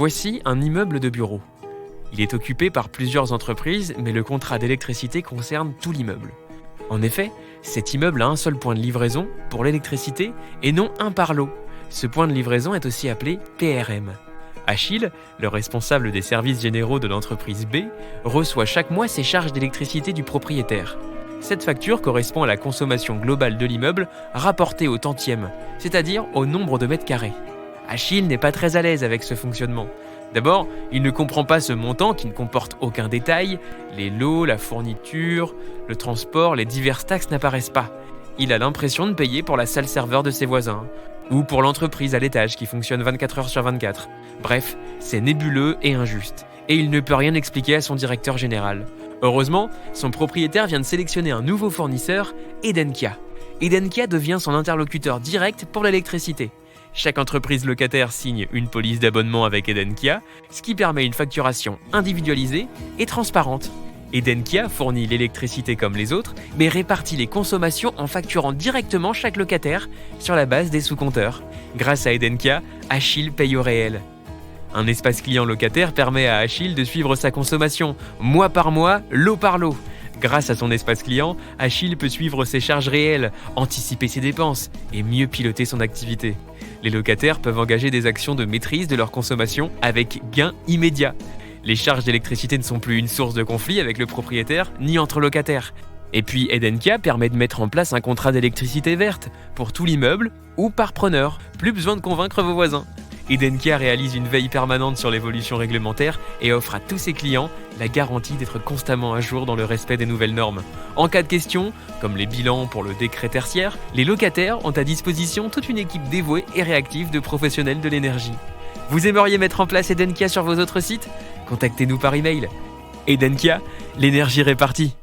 Voici un immeuble de bureaux. Il est occupé par plusieurs entreprises, mais le contrat d'électricité concerne tout l'immeuble. En effet, cet immeuble a un seul point de livraison pour l'électricité et non un par lot. Ce point de livraison est aussi appelé PRM. Achille, le responsable des services généraux de l'entreprise B, reçoit chaque mois ses charges d'électricité du propriétaire. Cette facture correspond à la consommation globale de l'immeuble rapportée au tantième, c'est-à-dire au nombre de mètres carrés. Achille n'est pas très à l'aise avec ce fonctionnement. D'abord, il ne comprend pas ce montant qui ne comporte aucun détail, les lots, la fourniture, le transport, les diverses taxes n'apparaissent pas. Il a l'impression de payer pour la salle serveur de ses voisins, ou pour l'entreprise à l'étage qui fonctionne 24 heures sur 24. Bref, c'est nébuleux et injuste, et il ne peut rien expliquer à son directeur général. Heureusement, son propriétaire vient de sélectionner un nouveau fournisseur, Edenkia. Edenkia devient son interlocuteur direct pour l'électricité. Chaque entreprise locataire signe une police d'abonnement avec Edenkia, ce qui permet une facturation individualisée et transparente. Edenkia fournit l'électricité comme les autres, mais répartit les consommations en facturant directement chaque locataire sur la base des sous-compteurs. Grâce à Edenkia, Achille paye au réel. Un espace client locataire permet à Achille de suivre sa consommation, mois par mois, lot par lot. Grâce à son espace client, Achille peut suivre ses charges réelles, anticiper ses dépenses et mieux piloter son activité. Les locataires peuvent engager des actions de maîtrise de leur consommation avec gain immédiat. Les charges d'électricité ne sont plus une source de conflit avec le propriétaire ni entre locataires. Et puis Edenkia permet de mettre en place un contrat d'électricité verte pour tout l'immeuble ou par preneur. Plus besoin de convaincre vos voisins. Edenkia réalise une veille permanente sur l'évolution réglementaire et offre à tous ses clients la garantie d'être constamment à jour dans le respect des nouvelles normes. En cas de question, comme les bilans pour le décret tertiaire, les locataires ont à disposition toute une équipe dévouée et réactive de professionnels de l'énergie. Vous aimeriez mettre en place Edenkia sur vos autres sites ? Contactez-nous par email. Edenkia, l'énergie répartie.